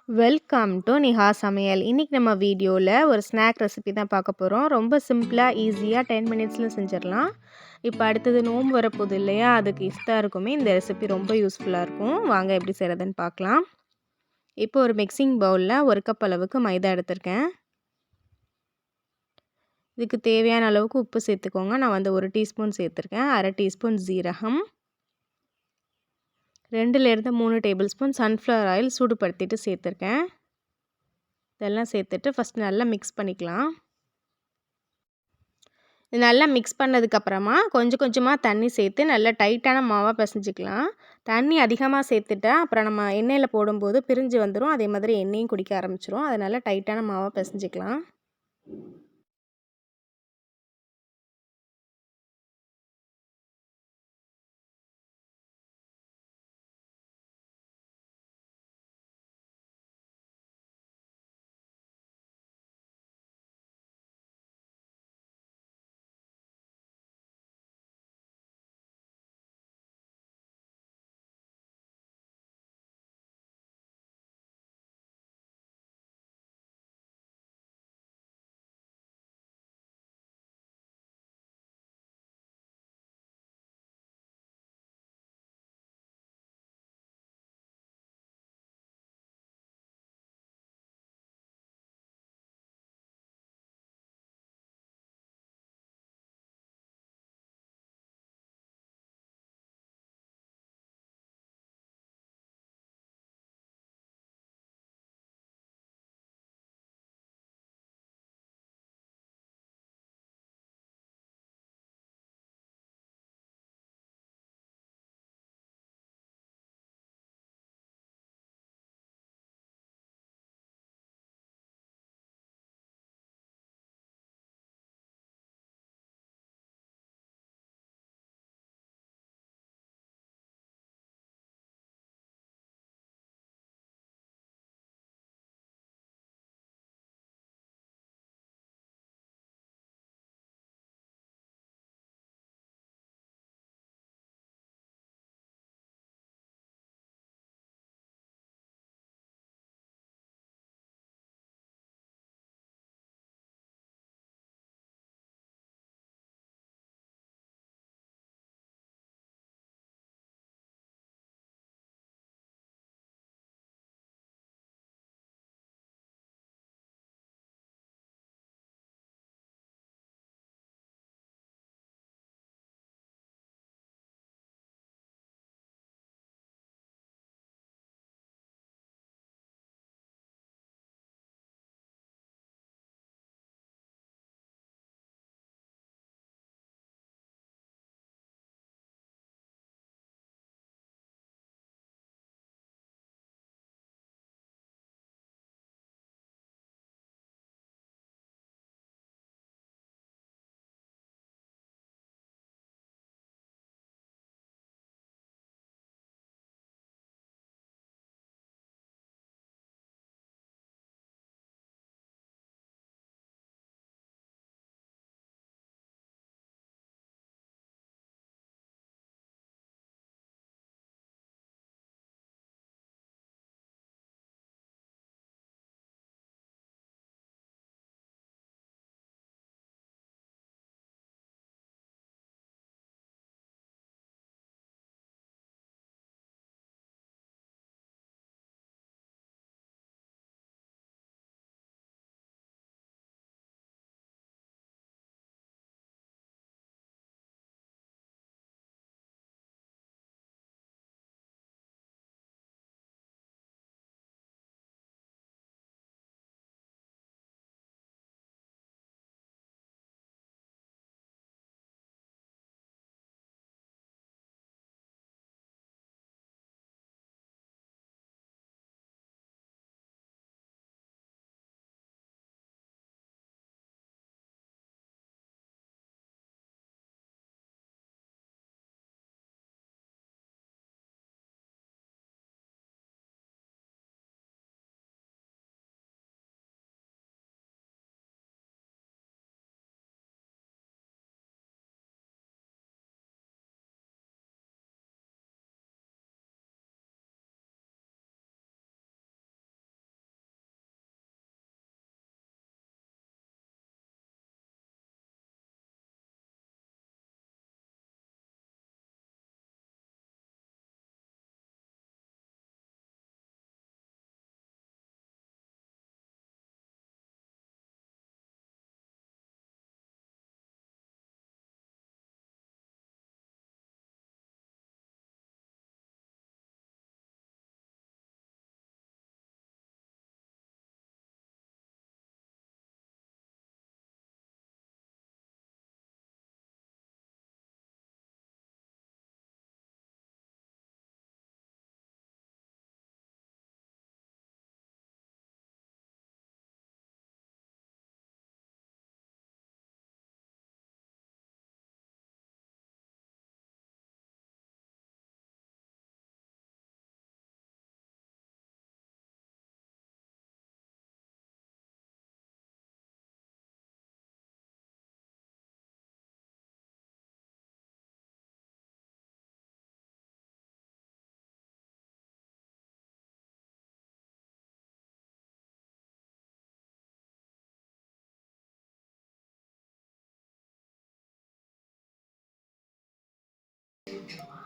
Welcome to Niha சமையல். இன்னைக்கு நம்ம வீடியோவில் ஒரு ஸ்நாக் ரெசிபி தான் பார்க்க போகிறோம். ரொம்ப சிம்பிளாக ஈஸியாக 10 மினிட்ஸில் செஞ்சிடலாம். இப்போ அடுத்தது நோன்பு வரப்போகுது இல்லையா, அதுக்கு இஃப்தாருக்குமே இந்த ரெசிபி ரொம்ப யூஸ்ஃபுல்லாக இருக்கும். வாங்க எப்படி செய்கிறதுன்னு பார்க்கலாம். இப்போ ஒரு மிக்சிங் பவுலில் 1 கப் அளவுக்கு மைதா எடுத்திருக்கேன். இதுக்கு தேவையான அளவுக்கு உப்பு சேர்த்துக்கோங்க. நான் வந்து 1 டீஸ்பூன் சேர்த்துருக்கேன். 1/2 டீஸ்பூன் ஜீரகம், 2லேருந்து 3 டேபிள் ஸ்பூன் சன்ஃப்ளவர் ஆயில் சூடுபடுத்திட்டு சேர்த்துருக்கேன். இதெல்லாம் சேர்த்துட்டு ஃபஸ்ட் நல்லா மிக்ஸ் பண்ணிக்கலாம். இது நல்லா மிக்ஸ் பண்ணதுக்கப்புறமா கொஞ்சம் கொஞ்சமாக தண்ணி சேர்த்து நல்லா டைட்டான மாவாக பிசைஞ்சிக்கலாம். தண்ணி அதிகமாக சேர்த்துட்டா அப்புறம் நம்ம எண்ணெயில் போடும்போது பிரிஞ்சு வந்துடும். அதே மாதிரி எண்ணெயும் குடிக்க ஆரம்பிச்சிரும். அதனால் டைட்டான மாவாக பிசைஞ்சிக்கலாம்.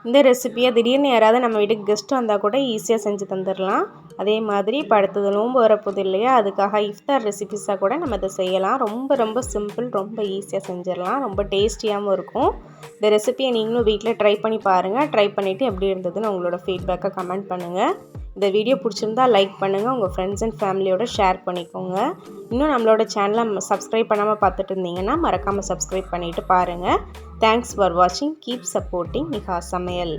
இந்த ரெசிபியை திடீர்னு யாராவது நம்ம வீட்டுக்கு கெஸ்ட் வந்தால் கூட ஈஸியாக செஞ்சு தந்துடலாம். அதே மாதிரி இப்போ அடுத்தது நோன்பு வரப்போகுது இல்லையா, அதுக்காக இஃப்தார் ரெசிபிஸாக கூட நம்ம இதை செய்யலாம். ரொம்ப ரொம்ப சிம்பிள், ரொம்ப ஈஸியாக செஞ்சிடலாம். ரொம்ப டேஸ்டியாகவும் இருக்கும். இந்த ரெசிபியை நீங்களும் வீட்டில் ட்ரை பண்ணி பாருங்கள். ட்ரை பண்ணிவிட்டு எப்படி இருந்ததுன்னு உங்களோட ஃபீட்பேக்கை கமெண்ட் பண்ணுங்கள். இந்த வீடியோ பிடிச்சிருந்தா லைக் பண்ணுங்கள். உங்கள் ஃப்ரெண்ட்ஸ் அண்ட் ஃபேமிலியோட ஷேர் பண்ணிக்கோங்க. இன்னும் நம்மளோட சேனலை சப்ஸ்கிரைப் பண்ணாமல் பார்த்துட்டு இருந்தீங்கன்னா மறக்காமல் சப்ஸ்கிரைப் பண்ணிவிட்டு பாருங்கள். தேங்க்ஸ் ஃபார் வாட்சிங். கீப் சப்போர்ட்டிங் நிஹா சமையல்.